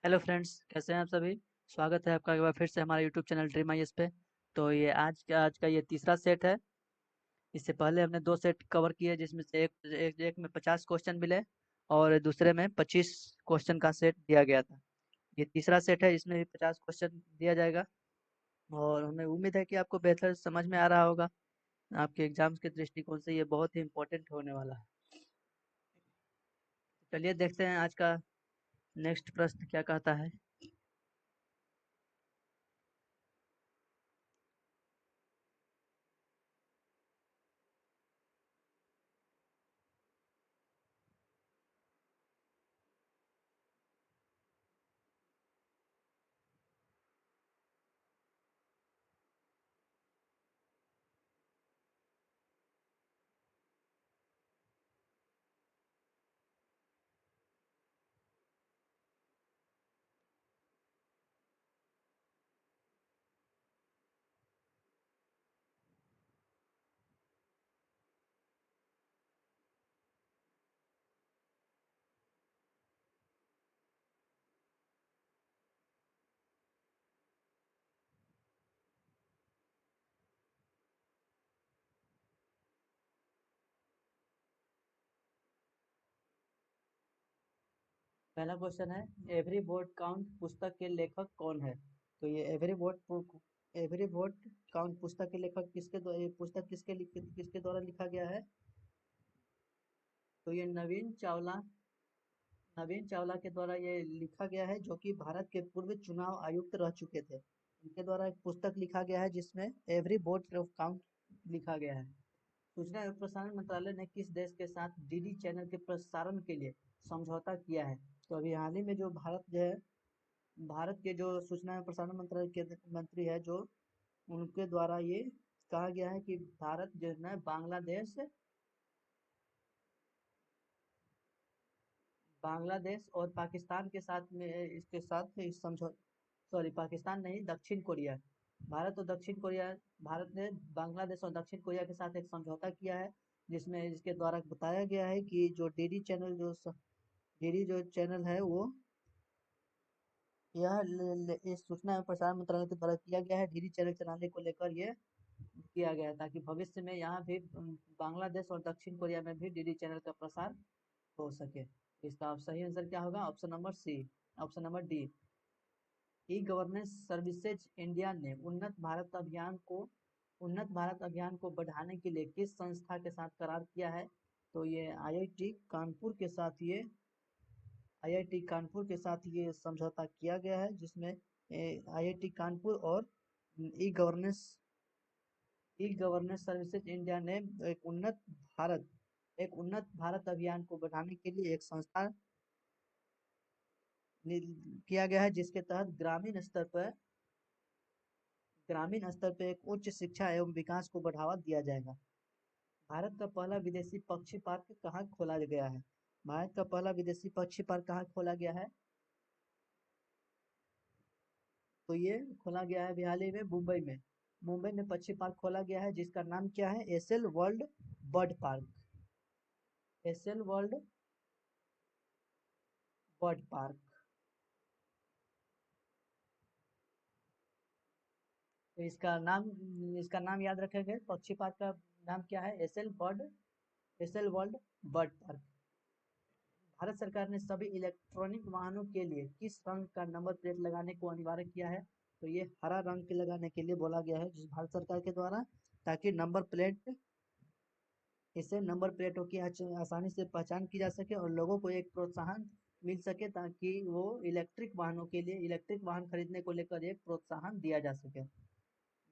Hello friends, कैसे हैं आप सभी। स्वागत है आपका एक बार फिर से हमारे YouTube channel dream I S पे। तो ये आज का ये तीसरा सेट है। इससे पहले हमने दो सेट कवर किए, जिसमें से एक में 50 क्वेश्चन मिले और दूसरे में 25 क्वेश्चन का सेट दिया गया था। ये तीसरा सेट है, इसमें भी 50 क्वेश्चन दिया जाएगा और हमें उम्मीद है कि आपको बेहतर समझ में आ रहा होगा। आपके एग्जाम्स के दृष्टिकोण से ये बहुत ही इम्पोर्टेंट होने वाला है। चलिए देखते हैं आज का नेक्स्ट प्रश्न क्या कहता है। पहला क्वेश्चन है, एवरी वोट काउंट पुस्तक के लेखक कौन है। तो ये एवरी वोट काउंट पुस्तक के लेखक ये पुस्तक किसके द्वारा लिखा गया है। तो ये नवीन चावला के द्वारा ये लिखा गया है, जो कि भारत के पूर्व चुनाव आयुक्त रह चुके थे। इनके द्वारा एक पुस्तक लिखा गया है जिसमें एवरी वोट काउंट लिखा गया है। सूचना एवं प्रसारण मंत्रालय ने किस देश के साथ डीडी चैनल के प्रसारण के लिए समझौता किया है। तो अभी हाल ही में जो भारत के जो सूचना एवं प्रसारण मंत्रालय के मंत्री है, जो उनके द्वारा ये कहा गया है कि भारत जो है ना बांग्लादेश और पाकिस्तान के साथ में इसके साथ इस समझौ सॉरी, पाकिस्तान नहीं, दक्षिण कोरिया। भारत और दक्षिण कोरिया भारत ने बांग्लादेश और दक्षिण कोरिया के साथ एक समझौता किया है, जिसमें इसके द्वारा बताया गया है कि जो डीडी जो चैनल है वो इस सूचना एवं प्रसारण मंत्रालय के द्वारा किया गया है। डीडी चैनल चलाने को लेकर ये किया गया है, ताकि भविष्य में यहाँ भी बांग्लादेश और दक्षिण कोरिया में भी डीडी चैनल का प्रसार हो सके। इसका सही आंसर क्या होगा? Option number C, option number D. E governance services India ने उन्नत भारत अभियान को बढ़ाने के लिए किस संस्था के साथ करार किया है। तो ये आईआईटी कानपुर के साथ ये समझौता किया गया है, जिसमें आईआईटी कानपुर और ई गवर्नेंस ई गवर्नेंस सर्विसेज इंडिया ने भारत एक उन्नत भारत अभियान को बढ़ाने के लिए एक संस्था किया गया है, जिसके तहत ग्रामीण स्तर पर एक उच्च शिक्षा एवं विकास को बढ़ावा दिया जाएगा। भारत का पहला विदेशी पक्षी पार्क कहाँ खोला गया है। भारत का पहला विदेशी पक्षी पार्क कहाँ खोला गया है। तो ये खोला गया है हाल ही में मुंबई में पक्षी पार्क खोला गया है, जिसका नाम क्या है? SL world bird park. SL world bird park. तो इसका नाम याद रखेंगे। पक्षी पार्क का नाम क्या है? SL world bird park. Bharat सरकार ने सभी इलेक्ट्रॉनिक वाहनों के लिए किस रंग का नंबर प्लेट लगाने को अनिवार्य किया है। तो ये हरा रंग के लगाने के लिए बोला गया है जिस भारत सरकार के द्वारा, ताकि इससे नंबर प्लेटों की आसानी से पहचान की जा सके और लोगों को एक प्रोत्साहन मिल सके, ताकि वो इलेक्ट्रिक वाहन खरीदने को लेकर एक प्रोत्साहन दिया जा सके।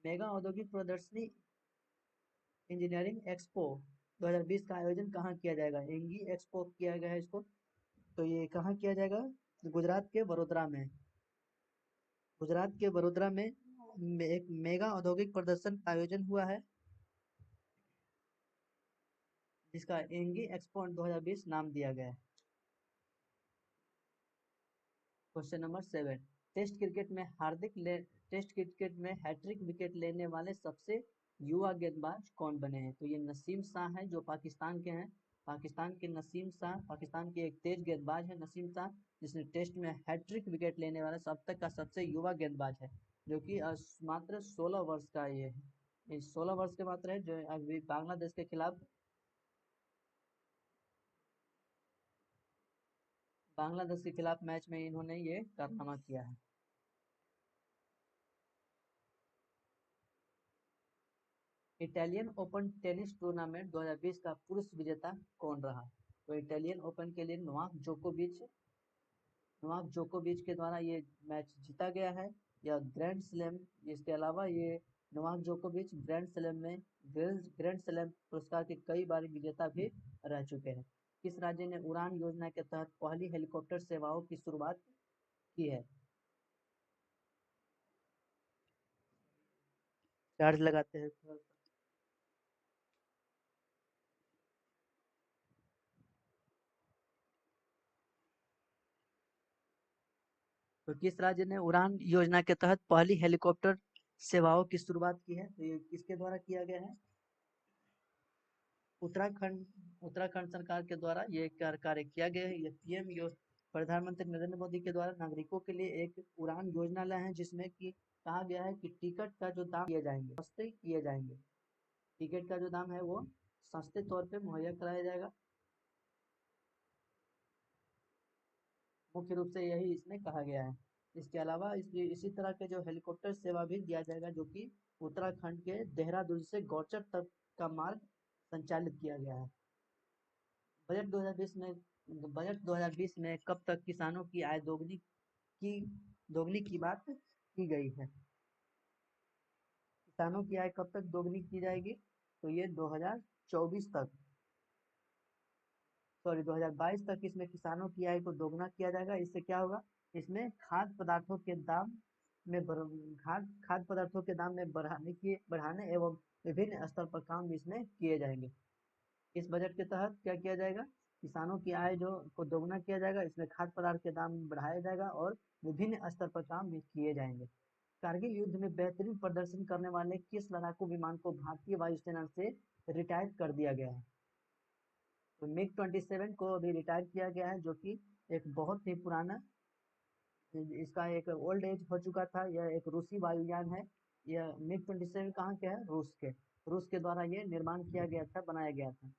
मेगा औद्योगिक प्रदर्शनी इंजीनियरिंग एक्सपो 2020 का आयोजन कहाँ किया जाएगा। एंगी एक्सपो किया गया है इसको। तो ये कहाँ किया जाएगा? गुजरात के वडोदरा में। एक मेगा औद्योगिक प्रदर्शन का आयोजन हुआ है, जिसका एंगी एक्सपो 2020 नाम दिया गया है। Question number 7। टेस्ट क्रिकेट में हैट्रिक विकेट लेने वाले सबसे युवा गेंदबाज कौन बने हैं। तो ये नसीम शाह हैं, जो पाकिस्तान के हैं। पाकिस्तान की एक तेज गेंदबाज है नसीम शाह, जिसने टेस्ट में हैट्रिक विकेट लेने वाला अब तक का सबसे युवा गेंदबाज है, जो कि मात्र 16 वर्ष का ये है। 16 वर्ष के मात्र है, जो अभी बांग्लादेश के खिलाफ मैच में इन्होंने ये कारनामा किया है। इटालियन ओपन टेनिस टूर्नामेंट 2020 का पुरुष विजेता कौन रहा? तो इटालियन ओपन के लिए नोवाक जोकोविच के द्वारा ये मैच जीता गया है। यह ग्रैंड स्लैम, इसके अलावा ये नोवाक जोकोविच ग्रैंड स्लैम पुरस्कार के कई बार विजेता भी रह चुके हैं। किस राज्य ने उड़ान योजना के तहत पहली हेलीकॉप्टर सेवाओं की शुरुआत की है? चार्ज लगाते हैं थोड़ा सा। तो किस राज्य ने उड़ान योजना के तहत पहली हेलीकॉप्टर सेवाओं की शुरुआत की है? तो ये किसके द्वारा किया गया है? उत्तराखंड उत्तराखंड सरकार के द्वारा ये कार्य किया गया है। ये प्रधानमंत्री नरेंद्र मोदी के द्वारा नागरिकों के लिए एक उड़ान योजना लाए हैं, जिसमें कि कहा गया है कि टिकट का जो दाम किए जाएंगे सस्ते किए जाएंगे। टिकट का जो दाम है वो सस्ते तौर पे मुहैया कराया जाएगा। मुख्य रूप से यही इसमें कहा गया है। इसके अलावा इसी तरह के जो हेलीकॉप्टर सेवा भी दिया जाएगा, जो कि उत्तराखंड के देहरादून से गौचर तक का मार्ग संचालित किया गया है। बजट 2020 में बजट 2020 में कब तक किसानों की आय दोगुनी की बात की गई है? किसानों की आय कब तक दोगुनी की जाएगी? तो ये 2024 तक, सॉरी 2022 तक इसमें किसानों की आय को दोगुना किया जाएगा। इससे क्या होगा? इसमें खाद्य पदार्थों के दाम में बढ़ाने एवं विभिन्न स्तर पर काम भी इसमें किए जाएंगे। इस बजट के तहत क्या किया जाएगा? किसानों की आय जो को दोगुना किया जाएगा, इसमें खाद्य पदार्थ के दाम बढ़ाया जाएगा और विभिन्न स्तर पर काम भी किए जाएंगे। कारगिल युद्ध में बेहतरीन प्रदर्शन करने वाले किस लड़ाकू विमान को भारतीय वायुसेना से रिटायर कर दिया गया है? तो मिग-27 को अभी रिटायर किया गया है, जो कि एक बहुत ही पुराना, इसका एक ओल्ड एज हो चुका था। यह एक रूसी वायुयान है। यह मिग-27 कहाँ के है? रूस के द्वारा ये निर्माण किया गया था, बनाया गया था,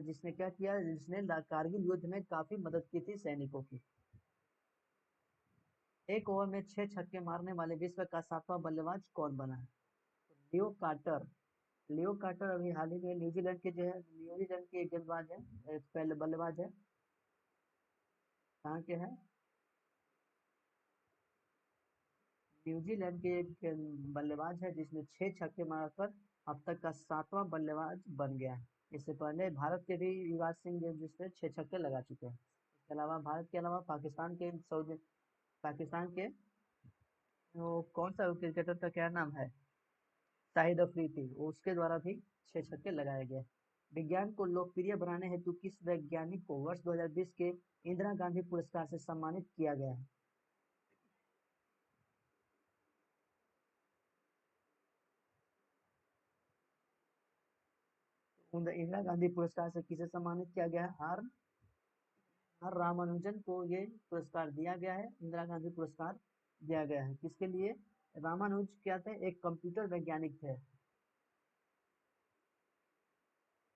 जिसने क्या किया, जिसने कारगिल युद्ध में काफी मदद की थी सैनिकों की। एक ओवर में 6 छक्के मारने वाले विश्व का 7वां बल्लेबाज कौन बना है? लियो कार्टर। लियो कार्टर अभी हाल ही में न्यूजीलैंड के एक गेंदबाज है, पहले बल्लेबाज है। कहाँ के हैं? न्यूजीलैंड के एक बल्लेबाज है, जिसने 6 छक्के मारकर अब तक का 7वां बल्लेबाज बन गया है। इससे पहले भारत के भी युवराज सिंह, जिसने 6 छक्के लगा चुके हैं। इसके अलावा भारत के अलावा पाकिस्तान के वो कौन सा क्रिकेटर का क्या नाम है, शाहिद अफरीदी, उसके द्वारा भी 6 छक्के लगाए गए। विज्ञान को लोकप्रिय बनाने हेतु किस वैज्ञानिक को वर्ष 2020 के इंदिरा गांधी पुरस्कार से सम्मानित किया गया है? इंदिरा गांधी पुरस्कार से किसे सम्मानित किया गया है? आर रामानुजन को ये पुरस्कार दिया गया है। इंदिरा गांधी पुरस्कार दिया गया है किसके लिए? रामानुज क्या थे? एक कंप्यूटर वैज्ञानिक थे।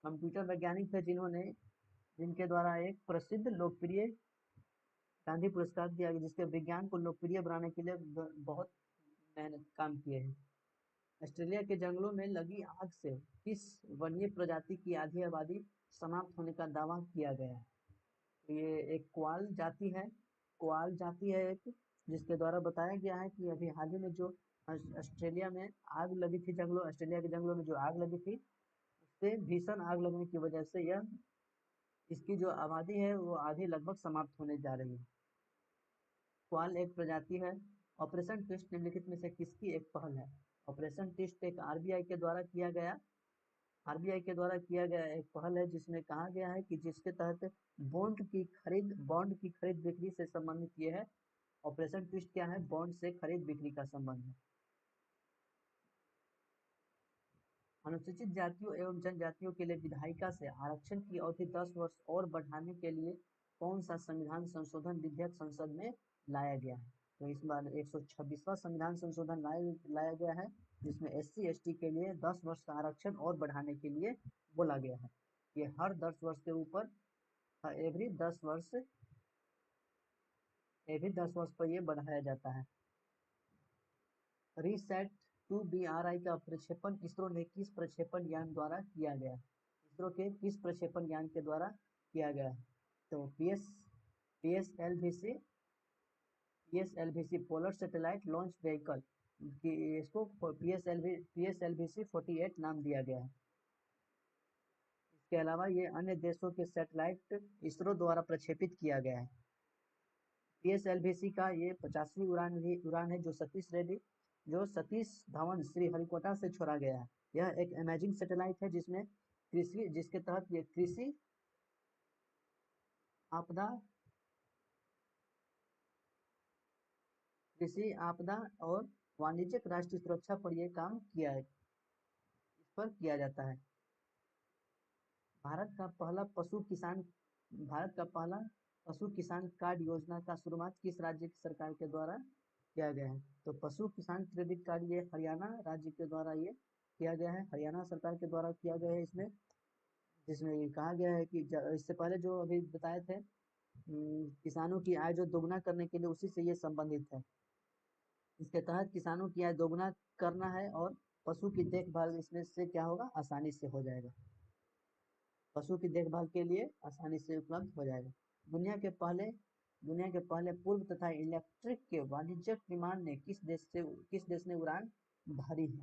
कंप्यूटर वैज्ञानिक थे जिनके द्वारा एक प्रसिद्ध लोकप्रिय गांधी पुरस्कार दिया गया, जिसके विज्ञान को लोकप्रिय बनाने के लिए बहुत मेहनत काम किए हैं। ऑस्ट्रेलिया के जंगलों में लगी आग से किस वन्य प्रजाति की आधी आबादी समाप्त होने का दावा किया गया है? ये एक क्वाल जाति है एक, जिसके द्वारा बताया गया है कि अभी हाल ही में जो ऑस्ट्रेलिया में ऑस्ट्रेलिया के जंगलों में जो आग लगी थी, उससे भीषण आग लगने की वजह से इसकी जो आबादी है वो आधी लगभग समाप्त होने जा रही है। क्वाल एक प्रजाति है। ऑपरेशन ट्विस्ट निम्नलिखित में से किसकी एक पहल है? ऑपरेशन ट्विस्ट एक आरबीआई के द्वारा किया गया एक पहल है, जिसमें कहा गया है कि जिसके तहत बॉन्ड की खरीद बिक्री से संबंधित ये है। ऑपरेशन ट्विस्ट क्या है? बॉन्ड से खरीद बिक्री का संबंध है। अनुसूचित जातियों एवं जनजातियों के लिए विधायिका से आरक्षण की अवधि 10 वर्ष और बढ़ाने के लिए कौन सा संविधान संशोधन विधेयक संसद में लाया गया है? तो इस बार 126वां संविधान संशोधन लाया गया है, जिसमें SC ST के लिए 10 वर्ष का आरक्षण और बढ़ाने के लिए बोला गया है। ये हर 10 वर्ष के ऊपर एवरी 10 वर्ष पर ये बढ़ाया जाता है। रीसेट 2BRI का प्रक्षेपण इसरो ने किस प्रक्षेपण यान द्वारा किया गया? इसरो के किस प्रक्षेपण यान के द्वारा किया गया? तो PSLV polar satellite launch vehicle की इसको PSLV 48 नाम दिया गया है। इसके अलावा ये अन्य देशों के सैटेलाइट इसरो द्वारा प्रक्षेपित किया गया है। PSLV का ये 50वीं उड़ान है जो सतीश धवन श्रीहरिकोटा से छोड़ा गया है। यह एक इमेजिंग सैटेलाइट है जिसके तहत ये कृषि आपदा और वाणिज्यिक राष्ट्रीय सुरक्षा पर यह काम इस पर किया जाता है। भारत का पहला पशु किसान कार्ड योजना का शुरुआत किस राज्य की सरकार के द्वारा किया गया है? तो पशु किसान क्रेडिट कार्ड ये हरियाणा राज्य के द्वारा ये किया गया है, हरियाणा सरकार के द्वारा किया गया है। इसमें जिसमें ये कहा गया है कि इससे पहले जो अभी बताए थे किसानों की आय जो दोगुना करने के लिए, उसी से ये संबंधित है। इसके तहत किसानों की आय दोगुना करना है और पशु की देखभाल इसमें से क्या होगा, आसानी से हो जाएगा। पशु की देखभाल के लिए आसानी से उपलब्ध हो जाएगा। दुनिया के पहले पूर्व तथा इलेक्ट्रिक के वाणिज्यिक विमान ने किस देश ने उड़ान भरी है?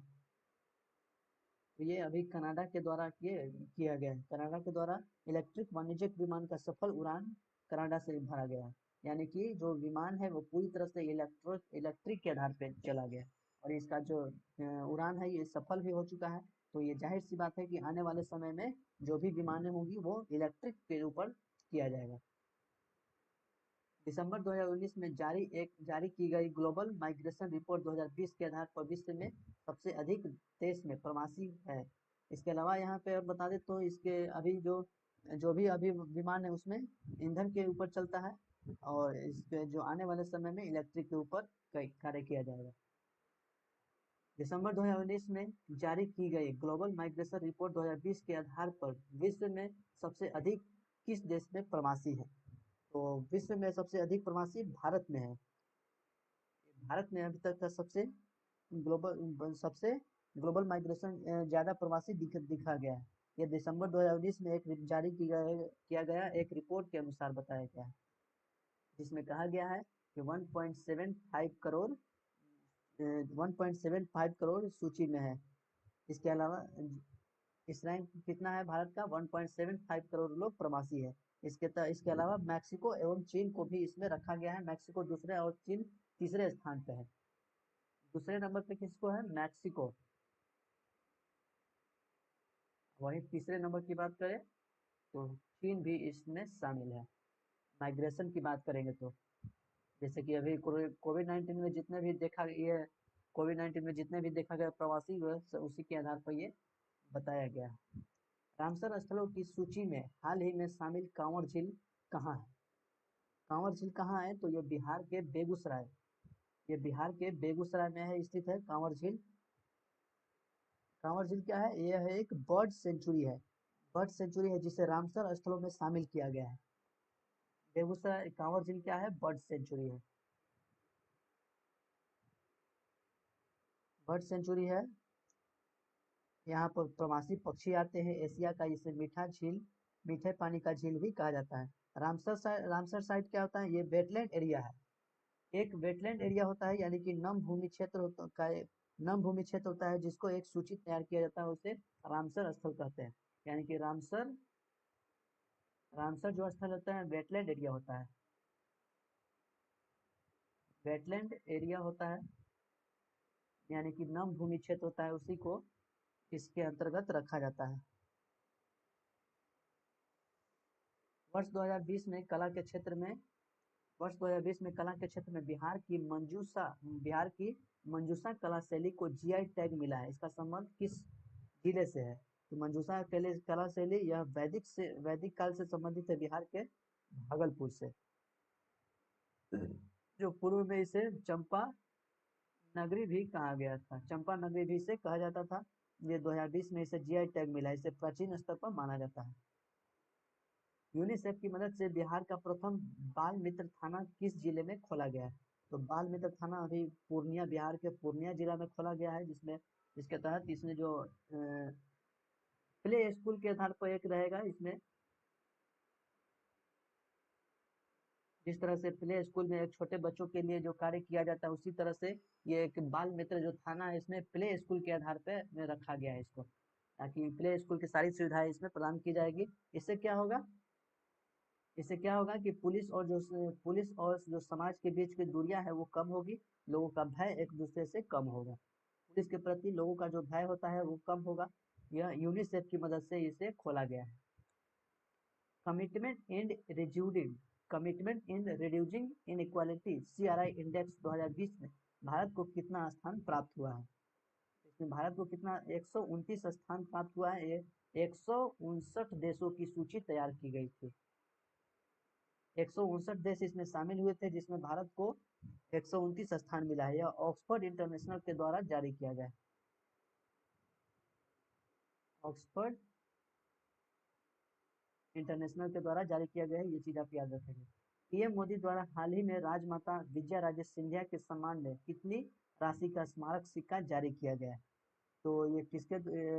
तो ये अभी कनाडा के द्वारा किया गया है। कनाडा के द्वारा इलेक्ट्रिक वाणिज्यिक विमान का सफल उड़ान कनाडा से भरा गया है, यानी कि जो विमान है वो पूरी तरह से इलेक्ट्रिक के आधार पर चला गया और इसका जो उड़ान है ये सफल भी हो चुका है। तो ये जाहिर सी बात है कि आने वाले समय में जो भी विमानें होंगी वो इलेक्ट्रिक के ऊपर किया जाएगा। दिसंबर 2019 में जारी की गई ग्लोबल माइग्रेशन रिपोर्ट 2020 के आधार पर विश्व में सबसे अधिक देश में प्रवासी है। इसके अलावा यहाँ पे और बता दें तो इसके अभी जो भी अभी विमान है उसमें ईंधन के ऊपर चलता है और इसके जो आने वाले समय में इलेक्ट्रिक के ऊपर कार्य किया जाएगा। दिसंबर 2019 में जारी की गई ग्लोबल माइग्रेशन रिपोर्ट 2020 के आधार पर विश्व में सबसे अधिक किस देश में प्रवासी है? तो विश्व में सबसे अधिक प्रवासी भारत में है। भारत में अभी तक का सबसे ग्लोबल माइग्रेशन ज्यादा प्रवासी दिखा गया है। ये दिसंबर 2019 में एक जारी किया गया एक रिपोर्ट के अनुसार बताया गया है, जिसमें कहा गया है कि 1.75 करोड़ सूची में है। इसके अलावा इस रैंक कितना है भारत का? 1.75 करोड़ लोग प्रवासी है। इसके अलावा मैक्सिको एवं चीन को भी इसमें रखा गया है। मैक्सिको दूसरे और चीन तीसरे स्थान पे है। दूसरे नंबर पे किसको है? मैक्सिको। वहीं तीसरे नंबर की बात करें तो चीन भी इसमें शामिल है। माइग्रेशन की बात करेंगे तो जैसे कि अभी कोविड-19 में जितने भी देखा गया प्रवासी उसी के आधार पर ये बताया गया है। रामसर स्थलों की सूची में हाल ही में शामिल कांवर झील कहाँ है? कांवर झील कहाँ है? तो ये बिहार के बेगूसराय में है, स्थित है कांवर झील। कांवर झील क्या है? यह है एक बर्ड सेंचुरी है जिसे रामसर स्थलों में शामिल किया गया है। बेगूसराय कांवर झील क्या है? बर्ड सेंचुरी है। बर्ड सेंचुरी है, यहाँ पर प्रवासी पक्षी आते हैं। एशिया का इसे मीठे पानी का झील भी कहा जाता है। रामसर साइट क्या होता है? ये वेटलैंड एरिया है। एक वेटलैंड एरिया होता है, यानी कि नम भूमि क्षेत्र होता है जिसको एक सूची तैयार किया जाता है, उसे रामसर स्थल कहते हैं। यानी कि रामसर जो स्थल होता है वेटलैंड एरिया होता है। वेटलैंड एरिया होता है यानी कि नम भूमि क्षेत्र होता है, उसी को इसके अंतर्गत रखा जाता है। वर्ष 2020 में कला के क्षेत्र में बिहार की मंजूषा कला शैली को GI टैग मिला है। इसका संबंध किस जिले से है। तो मंजूषा कला शैली यह वैदिक काल से संबंधित है, बिहार के भागलपुर से। जो पूर्व में इसे चंपा नगरी भी कहा गया था, चंपा नगरी भी इसे कहा जाता था। ये 2020 में इसे जीआई टैग मिला है, इसे प्राचीन स्तर पर माना जाता है। यूनिसेफ की मदद से बिहार का प्रथम बाल मित्र थाना किस जिले में खोला गया है? तो बाल मित्र थाना अभी पूर्णिया, बिहार के पूर्णिया जिला में खोला गया है, जिसके तहत इसमें जो प्ले स्कूल के आधार पर एक रहेगा इसमें। जिस तरह से प्ले स्कूल में एक छोटे बच्चों के लिए जो कार्य किया जाता है, उसी तरह से ये एक बाल मित्र जो थाना है, इसमें प्ले स्कूल के आधार पर में रखा गया है इसको, ताकि प्ले स्कूल की सारी सुविधाएं इसमें प्रदान की जाएगी। इससे क्या होगा कि पुलिस और जो समाज के बीच की दूरियां है वो कम होगी, लोगों का भय एक दूसरे से कम होगा, पुलिस के प्रति लोगों का जो भय होता है वो कम होगा। यह यूनिसेफ की मदद से इसे खोला गया है। Commitment in reducing commitment in reducing inequality CRI index 2020 में भारत को कितना स्थान प्राप्त हुआ है? इसमें भारत को कितना 129 स्थान प्राप्त हुआ है। ये 159 देशों की सूची तैयार की गई थी। 159 देश इसमें शामिल हुए थे, जिसमें भारत को 129 स्थान मिला है। यह ऑक्सफोर्ड इंटरनेशनल के द्वारा जारी किया गया है। ऑक्सफोर्ड इंटरनेशनल के द्वारा जारी किया गया है, ये चीज आप याद रखेंगे। पीएम मोदी द्वारा हाल ही में राजमाता विजया राजे सिंधिया के सम्मान में कितनी राशि का स्मारक सिक्का जारी किया गया है? तो ये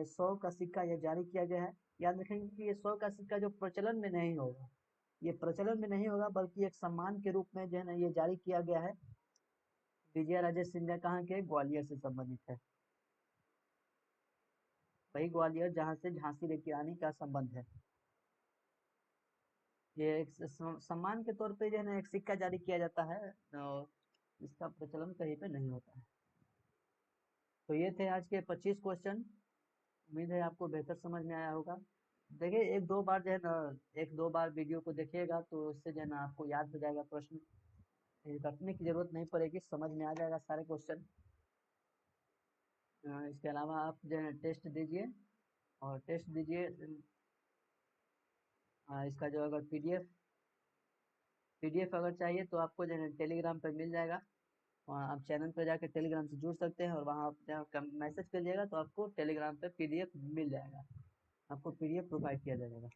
100 का सिक्का ये जारी किया गया है। याद रखेंगे कि ये 100 का सिक्का जो प्रचलन में नहीं होगा, ये प्रचलन में नहीं होगा, बल्कि एक सम्मान के रूप में जो है ना ये जारी किया गया है। विजया राजे सिंधिया कहाँ के? ग्वालियर से संबंधित है। वही ग्वालियर जहाँ से झांसी की रानी का संबंध है। ये एक सम्मान के तौर पे जो है ना एक सिक्का जारी किया जाता है, और इसका प्रचलन कहीं पे नहीं होता है। तो ये थे आज के 25 क्वेश्चन। उम्मीद है आपको बेहतर समझ में आया होगा। देखिए एक दो बार जो है ना, एक दो बार वीडियो को देखिएगा तो इससे जो है ना आपको याद हो जाएगा प्रश्न, रटने की जरूरत नहीं पड़ेगी, समझ में आ जाएगा सारे क्वेश्चन। इसके अलावा आप जो है टेस्ट दीजिए, और टेस्ट दीजिए। इसका जो अगर पीडीएफ अगर चाहिए तो आपको जो है टेलीग्राम पर मिल जाएगा। वहाँ आप चैनल पर जाकर टेलीग्राम से जुड़ सकते हैं, और वहाँ आप जहाँ मैसेज करिएगा तो आपको टेलीग्राम पे पीडीएफ मिल जाएगा, आपको पीडीएफ प्रोवाइड किया जाएगा।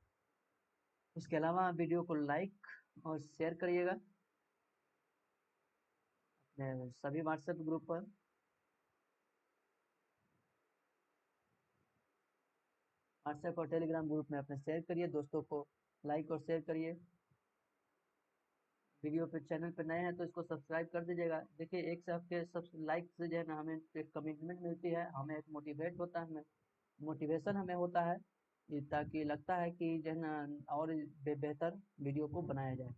उसके अलावा वीडियो को लाइक और शेयर करिएगा अपने सभी व्हाट्सएप ग्रुप पर। व्हाट्सएप और टेलीग्राम ग्रुप में अपने शेयर करिए, दोस्तों को लाइक और शेयर करिए। वीडियो पे चैनल पे नए हैं तो इसको सब्सक्राइब कर दीजिएगा। देखिए एक से आपके सब लाइक से जो है ना हमें एक कमिटमेंट मिलती है, हमें एक मोटिवेट होता है, हमें मोटिवेशन हमें होता है, ताकि लगता है कि जो है ना और बेहतर वीडियो को बनाया जाए।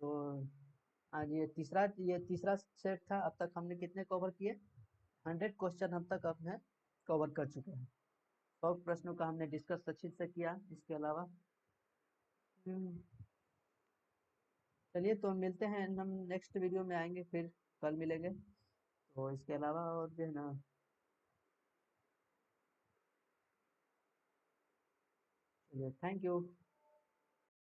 तो आज ये तीसरा सेट था। अब तक हमने कितने कवर किए? 100 क्वेश्चन अब तक हमने कवर कर चुके हैं। 100 प्रश्नों का हमने डिस्कस अच्छे से किया। इसके अलावा हम्म, चलिए तो मिलते हैं, हम नेक्स्ट वीडियो में आएंगे, फिर कल मिलेंगे। तो इसके अलावा और जो है ना, चलिए थैंक यू।